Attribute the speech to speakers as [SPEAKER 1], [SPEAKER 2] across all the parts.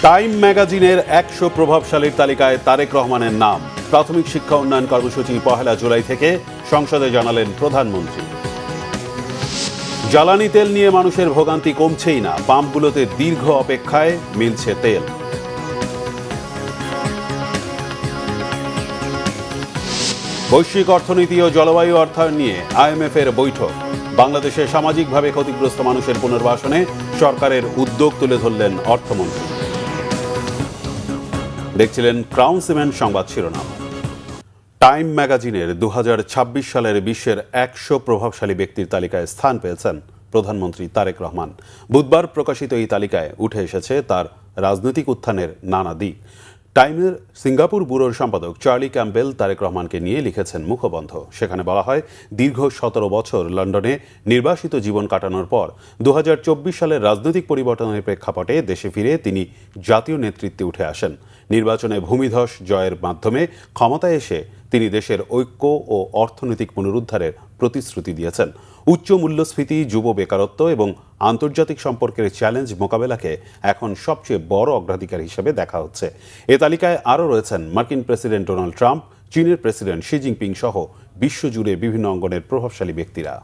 [SPEAKER 1] Time ম্যাগাজিনের ১০০ প্রভাবশালীর তালিকায় তারেক রহমানের নাম। প্রাথমিক শিক্ষা উন্নয়ন কর্মসূচি ১ জুলাই থেকে সংসদে জানালেন প্রধানমন্ত্রী। জ্বালানি তেল নিয়ে মানুষের ভোগান্তি কমছেই না, পাম্পগুলোতে দীর্ঘ অপেক্ষায় মিলছে তেল। বৈশ্বিক অর্থনীতি ও জলবায়ু অর্থায়ন নিয়ে IMF এর বৈঠক। বাংলাদেশে সামাজিকভাবে ক্ষতিগ্রস্ত মানুষের পুনর্বাসনে সরকারের উদ্যোগ তুলে ধরলেন অর্থমন্ত্রী। দেখছিলেন ক্রাউন সিমেন্ট সংবাদ শিরোনাম। টাইম ম্যাগাজিনের ২০২৬ সালের বিশ্বের ১০০ প্রভাবশালী ব্যক্তির তালিকায় স্থান পেয়েছেন প্রধানমন্ত্রী তারেক রহমান। বুধবার প্রকাশিত এই তালিকায় উঠে এসেছে তার রাজনৈতিক উত্থানের নানা দিক। টাইমের সিঙ্গাপুর ব্যুরোর সম্পাদক চার্লি ক্যাম্পবেল তারেক রহমানকে নিয়ে লিখেছেন মুখবন্ধ। সেখানে বলা হয়, দীর্ঘ ১৭ বছর লন্ডনে নির্বাসিত জীবন কাটানোর পর ২০২৪ সালের রাজনৈতিক পরিবর্তনের প্রেক্ষাপটে দেশে ফিরে তিনি জাতীয় নেতৃত্বে উঠে আসেন। নির্বাচনে ভূমিধস জয়ের মাধ্যমে ক্ষমতায় এসে তিনি দেশের ঐক্য ও অর্থনৈতিক পুনরুদ্ধারের প্রতিশ্রুতি দিয়েছেন। উচ্চ মূল্যস্ফীতি, যুব বেকারত্ব এবং আন্তর্জাতিক সম্পর্কের চ্যালেঞ্জ মোকাবেলাকে এখন সবচেয়ে বড় অগ্রাধিকার হিসেবে দেখা হচ্ছে। এ তালিকায় আরও রয়েছেন মার্কিন প্রেসিডেন্ট ডোনাল্ড ট্রাম্প, চীনের প্রেসিডেন্ট শি জিনপিং সহ বিশ্বজুড়ে বিভিন্ন অঙ্গনের প্রভাবশালী ব্যক্তিরা।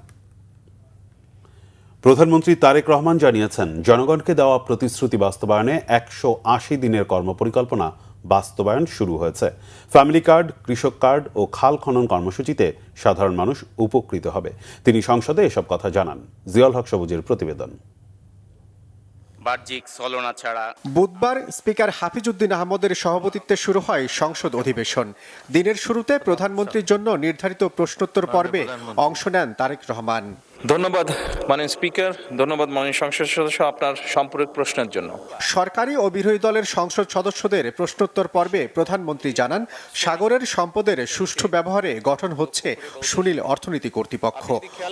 [SPEAKER 1] প্রধানমন্ত্রী তারেক রহমান জানিয়েছেন, জনগণকে দেওয়া প্রতিশ্রুতি বাস্তবায়নে ১৮০ দিনের কর্মপরিকল্পনা বাস্তবায়ন শুরু হয়েছে। ফ্যামিলি কার্ড, কৃষক কার্ড ও খাল খনন কর্মসূচিতে সাধারণ মানুষ উপকৃত হবে। তিনি সংসদে এসব কথা জানান। জিয়াউল হক সবুজের প্রতিবেদন।
[SPEAKER 2] বাহ্যিক ছলনা ছাড়া
[SPEAKER 3] বুধবার স্পিকার হাফিজউদ্দিন আহমদের সভাপতিত্বে শুরু হয় সংসদ অধিবেশন। দিনের শুরুতে প্রধানমন্ত্রীর জন্য নির্ধারিত প্রশ্নোত্তর পর্বে অংশ নেন তারেক রহমান।
[SPEAKER 2] ধন্যবাদ মাননীয় স্পিকার, ধন্যবাদ মাননীয় সংসদ সদস্য আপনার সম্পূরক প্রশ্নের জন্য।
[SPEAKER 3] সরকারি ও বিরোধী দলের সংসদ সদস্যদের প্রশ্নোত্তর পর্বে প্রধানমন্ত্রী জানান, সাগরের সম্পদের সুষ্ঠু ব্যবহারে গঠন হচ্ছে সুনীল অর্থনীতি কর্তৃপক্ষ।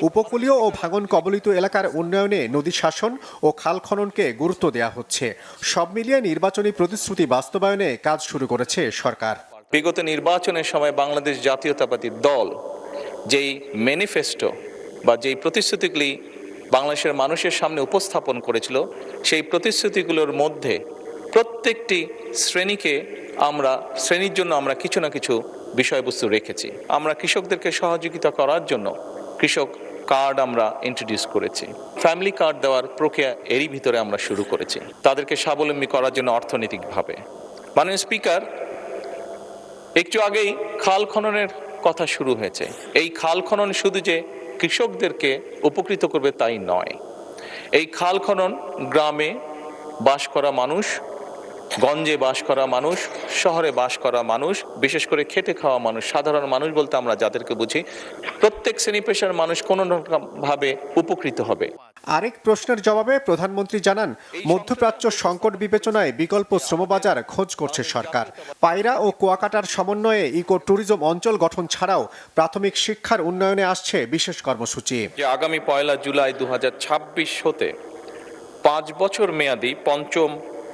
[SPEAKER 3] উপকূলীয় ও ভাঙন কবলিত এলাকার উন্নয়নে নদী শাসন ও খাল খননকে গুরুত্ব দেওয়া হচ্ছে। সব মিলিয়ে নির্বাচনী প্রতিশ্রুতি বাস্তবায়নে কাজ শুরু করেছে সরকার।
[SPEAKER 2] বিগত নির্বাচনের সময় বাংলাদেশ জাতীয়তাবাদী দল যেই ম্যানিফেস্টো বা যেই প্রতিশ্রুতিগুলি বাংলাদেশের মানুষের সামনে উপস্থাপন করেছিল, সেই প্রতিশ্রুতিগুলোর মধ্যে প্রত্যেকটি শ্রেণীর জন্য আমরা কিছু না কিছু বিষয়বস্তু রেখেছি। আমরা কৃষকদেরকে সহযোগিতা করার জন্য কৃষক কার্ড আমরা ইন্ট্রোডিউস করেছি। ফ্যামিলি কার্ড দেওয়ার প্রক্রিয়া এরই ভিতরে আমরা শুরু করেছি, তাদেরকে স্বাবলম্বী করার জন্য অর্থনৈতিকভাবে। মাননীয় স্পিকার, একটু আগেই খাল খননের কথা শুরু হয়েছে। এই খাল খনন শুধু যে কৃষকদেরকে উপকৃত করবে তাই নয়। এই খাল খনন গ্রামে বাস করা মানুষ, গঞ্জে বাস করা মানুষ, শহরে বাস করা মানুষ, বিশেষ করে খেটে খাওয়া মানুষ, সাধারণ মানুষ বলতে আমরা যাদেরকে বুঝি, প্রত্যেক শ্রেণী পেশার মানুষ কোনো ভাবে উপকৃত হবে।
[SPEAKER 3] আরেক প্রশ্নের জবাবে প্রধানমন্ত্রী জানান, মধ্যপ্রাচ্য সংকট বিবেচনায় বিকল্প শ্রমবাজার খোঁজ করছে সরকার। পায়রা ও কুয়াকাটার সমন্বয়ে ইকো ট্যুরিজম অঞ্চল গঠন ছাড়াও প্রাথমিক শিক্ষার উন্নয়নে আসছে বিশেষ কর্মসূচি।
[SPEAKER 2] আগামী ১ জুলাই ২০২৬ হতে ৫ বছর মেয়াদী পঞ্চম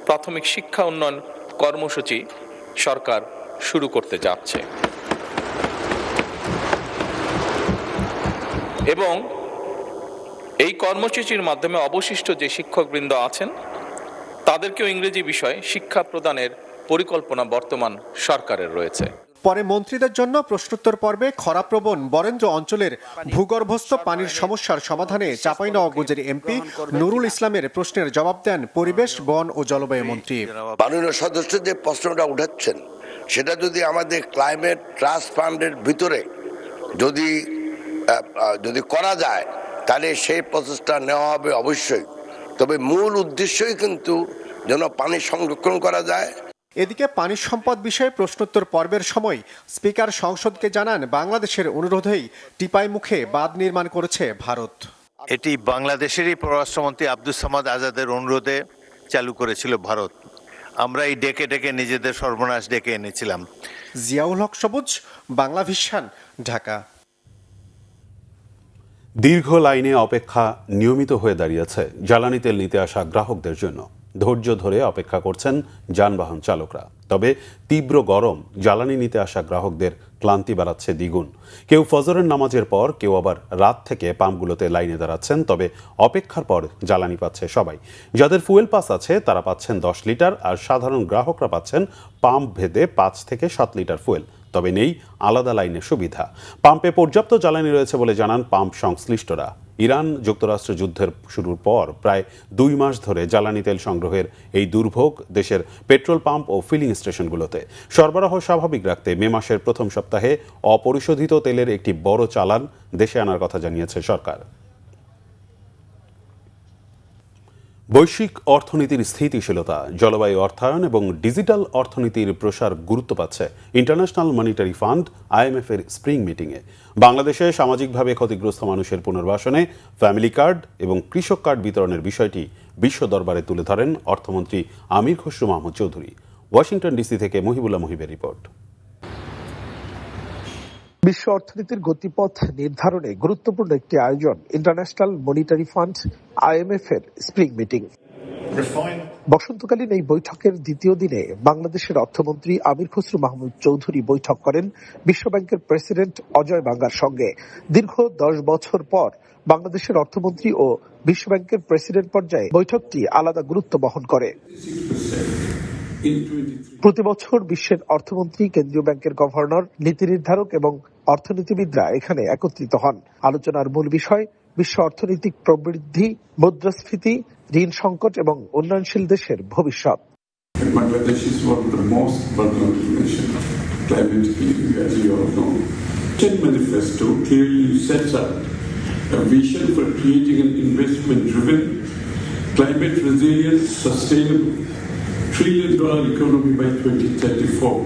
[SPEAKER 2] প্রাথমিক শিক্ষা উন্নয়ন কর্মসূচি সরকার শুরু করতে যাচ্ছে এবং এই কর্মসূচির মাধ্যমে অবশিষ্ট যে শিক্ষকবৃন্দ আছেন তাদেরকেও ইংরেজি বিষয়ে শিক্ষা প্রদানের পরিকল্পনা বর্তমান সরকারের রয়েছে।
[SPEAKER 3] পরে মন্ত্রীদের জন্য প্রশ্নোত্তর পর্বে খরাপ্রবণ বরেন্দ্র অঞ্চলের ভূগর্ভস্থ পানির সমস্যার সমাধানে চাঁপাইনবাবগঞ্জের এমপি নুরুল ইসলামের প্রশ্নের জবাব দেন পরিবেশ, বন ও জলবায়ু মন্ত্রী।
[SPEAKER 4] মাননীয় সদস্য যে প্রশ্নটা উঠাচ্ছেন, সেটা যদি আমাদের ক্লাইমেট ট্রাস্ট ফান্ডের ভিতরে যদি করা যায়, তাহলে সেই প্রচেষ্টা নেওয়া হবে অবশ্যই। তবে মূল উদ্দেশ্যই কিন্তু যেন পানি সংরক্ষণ করা যায়।
[SPEAKER 3] এদিকে পানি সম্পদ বিষয়ে প্রশ্নোত্তর পর্বের সময় স্পিকার সংসদকে জানান, বাংলাদেশের অনুরোধেই টিপাই মুখে বাঁধ নির্মাণ করেছে ভারত।
[SPEAKER 5] এটি বাংলাদেশেরই পররাষ্ট্রমন্ত্রী আব্দুস সামাদ আজাদের অনুরোধে চালু করেছিল ভারত। আমরা এই ডেকে ডেকে নিজেদের সর্বনাশ ডেকে এনেছিলাম।
[SPEAKER 3] জিয়াউল হক সবুজ, বাংলা ভিশন, ঢাকা।
[SPEAKER 1] দীর্ঘ লাইনে অপেক্ষা নিয়মিত হয়ে দাঁড়িয়েছে জ্বালানি তেল নিতে আসা গ্রাহকদের জন্য। ধৈর্য ধরে অপেক্ষা করছেন যানবাহন চালকরা। তবে তীব্র গরম জ্বালানি নিতে আসা গ্রাহকদের ক্লান্তি বাড়াচ্ছে দ্বিগুণ। কেউ ফজরের নামাজের পর, কেউ আবার রাত থেকে পাম্পগুলোতে লাইনে দাঁড়াচ্ছেন। তবে অপেক্ষার পর জ্বালানি পাচ্ছে সবাই। যাদের ফুয়েল পাস আছে তারা পাচ্ছেন 10 লিটার, আর সাধারণ গ্রাহকরা পাচ্ছেন পাম্প ভেদে 5 থেকে 7 লিটার ফুয়েল। তবে নেই আলাদা লাইনের সুবিধা। পাম্পে পর্যাপ্ত জ্বালানি রয়েছে বলে জানান পাম্প সংশ্লিষ্টরা। ইরান যুক্তরাষ্ট্র যুদ্ধের শুরুর পর প্রায় 2 মাস ধরে জ্বালানি তেল সংগ্রহের এই দুর্ভোগ দেশের পেট্রোল পাম্প ও ফিলিং স্টেশনগুলোতে। সরবরাহ স্বাভাবিক রাখতে মে মাসের প্রথম সপ্তাহে অপরিশোধিত তেলের একটি বড় চালান দেশে আনার কথা জানিয়েছে সরকার। বৈশ্বিক অর্থনীতির স্থিতিশীলতা, জলবায়ু অর্থায়ন এবং ডিজিটাল অর্থনীতির প্রসার গুরুত্ব পাচ্ছে ইন্টারন্যাশনাল মনিটারি ফান্ড IMF এর স্প্রিং মিটিংয়ে। বাংলাদেশে সামাজিকভাবে ক্ষতিগ্রস্ত মানুষের পুনর্বাসনে ফ্যামিলি কার্ড এবং কৃষক কার্ড বিতরণের বিষয়টি বিশ্ব দরবারে তুলে ধরেন অর্থমন্ত্রী আমির খসরু মাহমুদ চৌধুরী। ওয়াশিংটন ডিসি থেকে মহিবুল্লাহ মুহিবের রিপোর্ট।
[SPEAKER 6] বিশ্ব অর্থনীতির গতিপথ নির্ধারণে গুরুত্বপূর্ণ একটি আয়োজন ইন্টারন্যাশনাল মনিটারি ফান্ড IMF এর স্প্রিং মিটিং। বসন্তকালীন এই বৈঠকের দ্বিতীয় দিনে বাংলাদেশের অর্থমন্ত্রী আমির খসরু মাহমুদ চৌধুরী বৈঠক করেন বিশ্বব্যাংকের প্রেসিডেন্ট অজয় বাঙ্গার সঙ্গে। দীর্ঘ 10 বছর পর বাংলাদেশের অর্থমন্ত্রী ও বিশ্বব্যাংকের প্রেসিডেন্ট পর্যায়ে বৈঠকটি আলাদা গুরুত্ব বহন করে। প্রতি বছর বিশ্বের অর্থমন্ত্রী, কেন্দ্রীয় ব্যাংকের গভর্নর, নীতি নির্ধারক এবং অর্থনীতিবিদরা এখানে একত্রিত হন। আলোচনার মূল বিষয় বিশ্ব অর্থনৈতিক প্রবৃদ্ধি, মুদ্রাস্ফীতি, ঋণ সংকট এবং উন্নয়নশীল দেশের ভবিষ্যৎ।
[SPEAKER 7] Bangladesh is one of the most vulnerable nations climatically, as you all know. The manifesto clearly sets out a vision for creating an investment-driven, climate-resilient, sustainable $1 trillion economy by 2034.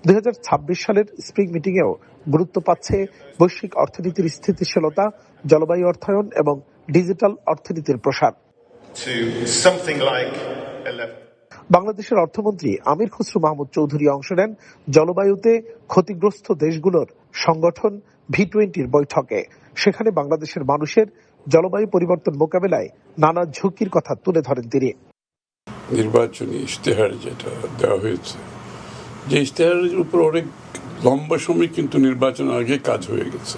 [SPEAKER 6] 2026 সালের স্প্রিং মিটিংয়েও গুরুত্ব পাচ্ছে বৈশ্বিক অর্থনীতির স্থিতিশীলতা, জলবায়ু অর্থায়ন এবং ডিজিটাল অর্থনীতির প্রসার। বাংলাদেশের অর্থমন্ত্রী আমির খসরু মাহমুদ চৌধুরী অংশ নেন জলবায়ুতে ক্ষতিগ্রস্ত দেশগুলোর সংগঠন V20 বৈঠকে। সেখানে বাংলাদেশের মানুষের জলবায়ু পরিবর্তন মোকাবেলায় নানা ঝুঁকির কথা তুলে ধরেন তিনি।
[SPEAKER 7] নির্বাচনী ইশতেহার যেটা দেওয়া হয়েছে, যে ইশতেহারের উপর অনেক লম্বা সময় কিন্তু নির্বাচন আগে কাজ হয়ে গেছে।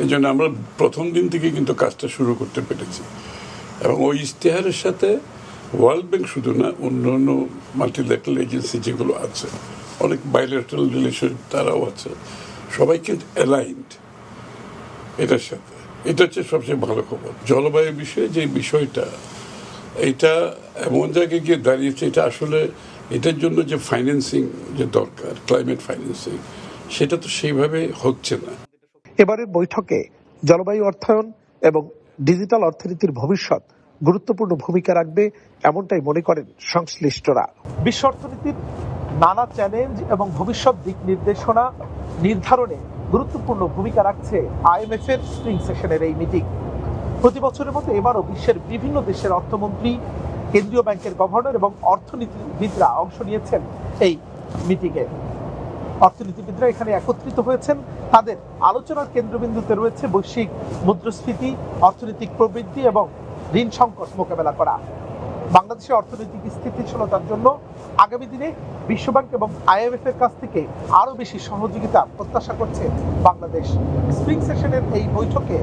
[SPEAKER 7] এই জন্য আমরা প্রথম দিন থেকে কিন্তু কাজটা শুরু করতে পেরেছি। এবং ওই ইশতেহারের সাথে ওয়ার্ল্ড ব্যাংক শুধু না, অন্যান্য মাল্টিল্যাটারাল এজেন্সি যেগুলো আছে, অনেক বাইলেটারাল রিলেশন তারাও আছে, সবাই কিন্তু অ্যালাইন্ড এটার সাথে। এটা হচ্ছে সবচেয়ে ভালো খবর। জলবায়ু বিষয়ে যে বিষয়টা, এটা এমন জায়গায় গিয়ে দাঁড়িয়েছে, এটা আসলে এটার জন্য যে ফাইন্যান্সিং যে দরকার, ক্লাইমেট ফাইন্যান্সিং, সেটা তো সেইভাবে হচ্ছে না।
[SPEAKER 6] এবারের বৈঠকে জলবায়ু অর্থায়ন এবং ডিজিটাল অর্থনীতির ভবিষ্যৎ গুরুত্বপূর্ণ ভূমিকা রাখবে, এমনটাই মনে করেন সংশ্লিষ্টরা। বিশ্ব অর্থনীতির নানা চ্যালেঞ্জ এবং ভবিষ্যৎ দিক নির্দেশনা নির্ধারণে গুরুত্বপূর্ণ ভূমিকা রাখছে IMF এর স্প্রিং সেশনের এই মিটিং। প্রতি বছরের মতো এবারও বিশ্বের বিভিন্ন দেশের অর্থমন্ত্রী, কেন্দ্রীয় ব্যাংকের গভর্নর এবং অর্থনীতিবিদরা অংশ নিয়েছেন এই মিটিংয়ে। অর্থনীতিবিদরা এখানে একত্রিত হয়েছেন। তাদের আলোচনার কেন্দ্রবিন্দুতে রয়েছে বৈশ্বিক মুদ্রাস্ফীতি, অর্থনৈতিক প্রবৃদ্ধি এবং ঋণ সংকট মোকাবেলা করা। বাংলাদেশের অর্থনৈতিক স্থিতিশীলতার জন্য আগামী দিনে বিশ্বব্যাংক এবং IMF এর কাছ থেকে আরও বেশি সহযোগিতা প্রত্যাশা করছে বাংলাদেশ। স্প্রিং সেশনের এই বৈঠকে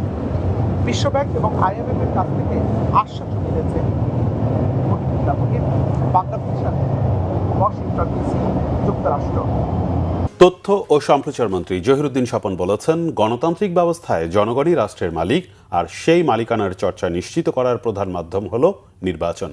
[SPEAKER 6] বিশ্বব্যাংক এবং IMF এর কাছ থেকে আশ্বাস মিলেছে। বাংলাদেশ, ওয়াশিংটন ডিসি, যুক্তরাষ্ট্র।
[SPEAKER 1] তথ্য ও সম্প্রচার মন্ত্রী জহিরুদ্দিন স্বপন বলেছেন, গণতান্ত্রিক ব্যবস্থায় জনগণই রাষ্ট্রের মালিক, আর সেই মালিকানার চর্চা নিশ্চিত করার প্রধান মাধ্যম হল নির্বাচন।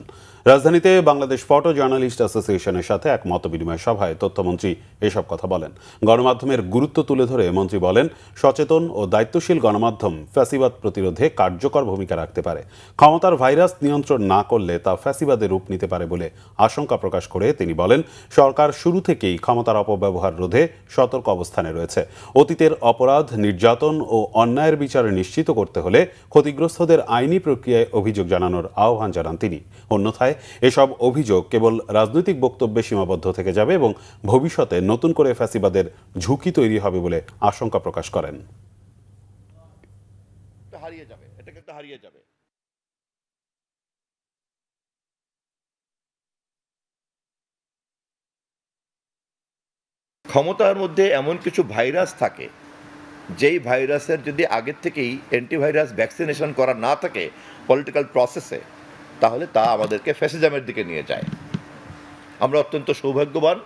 [SPEAKER 1] রাজধানীতে বাংলাদেশ ফটো জার্নালিস্ট অ্যাসোসিয়েশনের সাথে এক মতবিনিময় সভায় তথ্যমন্ত্রী এসব কথা বলেন। গণমাধ্যমের গুরুত্ব তুলে ধরে মন্ত্রী বলেন, সচেতন ও দায়িত্বশীল গণমাধ্যম ফ্যাসিবাদ প্রতিরোধে কার্যকর ভূমিকা রাখতে পারে। ক্ষমতার ভাইরাস নিয়ন্ত্রণ না করলে তা ফ্যাসিবাদের রূপ নিতে পারে বলে আশঙ্কা প্রকাশ করে তিনি বলেন, সরকার শুরু থেকেই ক্ষমতার অপব্যবহার রোধে সতর্ক অবস্থানে রয়েছে। অতীতের অপরাধ, নির্যাতন ও অন্যায়ের বিচার নিশ্চিত করতে হলে ক্ষতিগ্রস্তদের আইনি প্রক্রিয়ায় অভিযোগ জানানোর আহ্বান জানান তিনি। অন্যথায় এসব অভিযোগ কেবল রাজনৈতিক বক্তব্যে সীমাবদ্ধ থেকে যাবে এবং ভবিষ্যতে নতুন করে ফ্যাসিবাদের ঝুঁকি তৈরি হবে বলে আশঙ্কা প্রকাশ করেন।
[SPEAKER 8] এটা কিন্তু হারিয়ে যাবে। ক্ষমতার মধ্যে এমন কিছু ভাইরাস থাকে যেই ভাইরাসের যদি আগের থেকেই অ্যান্টিভাইরাস ভ্যাকসিনেশন করা না থাকে পলিটিক্যাল প্রসেসে, তাহলে তা আমাদেরকে ফ্যাসিজমের দিকে নিয়ে যায়। আমরা অত্যন্ত সৌভাগ্যবান,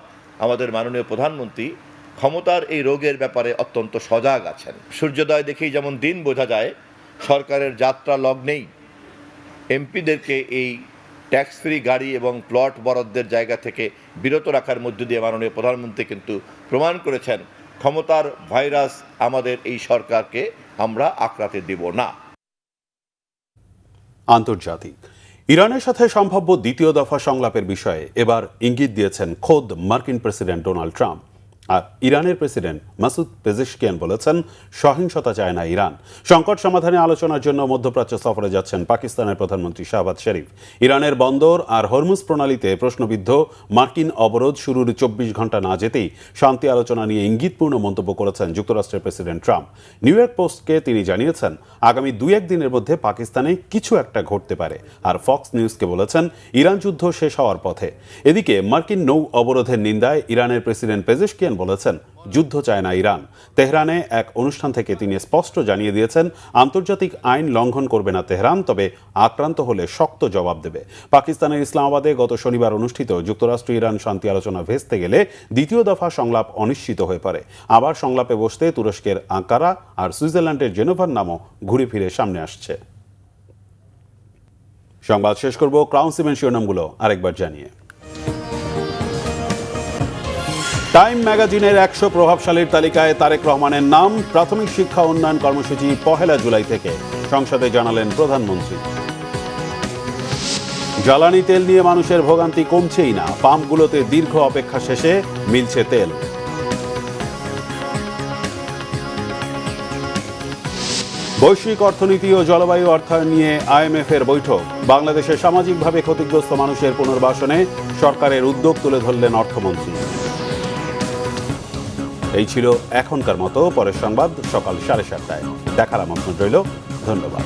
[SPEAKER 8] আমাদের মাননীয় প্রধানমন্ত্রী ক্ষমতার এই রোগের ব্যাপারে অত্যন্ত সজাগ আছেন। সূর্যোদয় দেখেই যেমন দিন বোঝা যায়, সরকারের যাত্রা লগ্নেই এমপিদেরকে এই ট্যাক্স ফ্রি গাড়ি এবং প্লট বরাদ্দের জায়গা থেকে বিরত রাখার মধ্য দিয়ে মাননীয় প্রধানমন্ত্রী কিন্তু প্রমাণ করেছেন ক্ষমতার ভাইরাস আমাদের এই সরকারকে আমরা আঁকড়াতে দিব না।
[SPEAKER 1] আন্তর্জাতিক ইরানের সাথে সম্ভাব্য দ্বিতীয় দফা সংলাপের বিষয়ে এবার ইঙ্গিত দিয়েছেন খোদ মার্কিন প্রেসিডেন্ট ডোনাল্ড ট্রাম্প। আর ইরানের প্রেসিডেন্ট মাসুদ পেজেশকিয়ান বলেছেন সহিংসতা চায় না ইরান। সংকট সমাধানে আলোচনার জন্য মধ্যপ্রাচ্য সফরে যাচ্ছেন পাকিস্তানের প্রধানমন্ত্রী শাহবাজ শরীফ। ইরানের বন্দর আর হরমুজ প্রণালীতে প্রশ্নবিদ্ধ মার্কিন অবরোধ শুরুর 24 ঘন্টা না যেতেই শান্তি আলোচনা নিয়ে ইঙ্গিতপূর্ণ মন্তব্য করেছেন যুক্তরাষ্ট্রের প্রেসিডেন্ট ট্রাম্প। নিউ ইয়র্ক পোস্টকে তিনি জানিয়েছেন আগামী 2-1 দিনের মধ্যে পাকিস্তানে কিছু একটা ঘটতে পারে। আর ফক্স নিউজকে বলেছেন ইরান যুদ্ধ শেষ হওয়ার পথে। এদিকে মার্কিন নৌ অবরোধের নিন্দায় ইরানের প্রেসিডেন্ট পেজেশকিয়ান বলেছেন যুদ্ধ চায় না ইরান। তেহরানে এক অনুষ্ঠান থেকে তিনি স্পষ্ট জানিয়ে দিয়েছেন আন্তর্জাতিক আইন লঙ্ঘন করবে না তেহরান, তবে আক্রান্ত হলে শক্ত জবাব দেবে। পাকিস্তানের ইসলামাবাদে গত শনিবার অনুষ্ঠিত যুক্তরাষ্ট্র ইরান শান্তি আলোচনা ভেস্তে গেলে দ্বিতীয় দফা সংলাপ অনিশ্চিত হয়ে পড়ে। আবার সংলাপে বসতে তুরস্কের আঙ্কারা আর সুইজারল্যান্ডের জেনেভার নামও ঘুরে ফিরে সামনে আসছে। সংবাদ শেষ করব ক্রাউন সিমেন্ট শিরোনামগুলো আরেকবার জানিয়ে। টাইম ম্যাগাজিনের 100 প্রভাবশালীর তালিকায় তারেক রহমানের নাম। প্রাথমিক শিক্ষা উন্নয়ন কর্মসূচি 1 জুলাই থেকে, সংসদে জানালেন প্রধানমন্ত্রী। জ্বালানি তেল নিয়ে মানুষের ভোগান্তি কমছেই না, পাম্পগুলোতে দীর্ঘ অপেক্ষা শেষে মিলছে তেল। বৈশ্বিক অর্থনীতি ও জলবায়ু অর্থায়ন নিয়ে IMF এর বৈঠক। বাংলাদেশের সামাজিকভাবে ক্ষতিগ্রস্ত মানুষের পুনর্বাসনে সরকারের উদ্যোগ তুলে ধরলেন অর্থমন্ত্রী। এই ছিল এখনকার মতো। পরের সংবাদ সকাল 7:30টায়। দেখার আমন্ত্রণ রইল। ধন্যবাদ।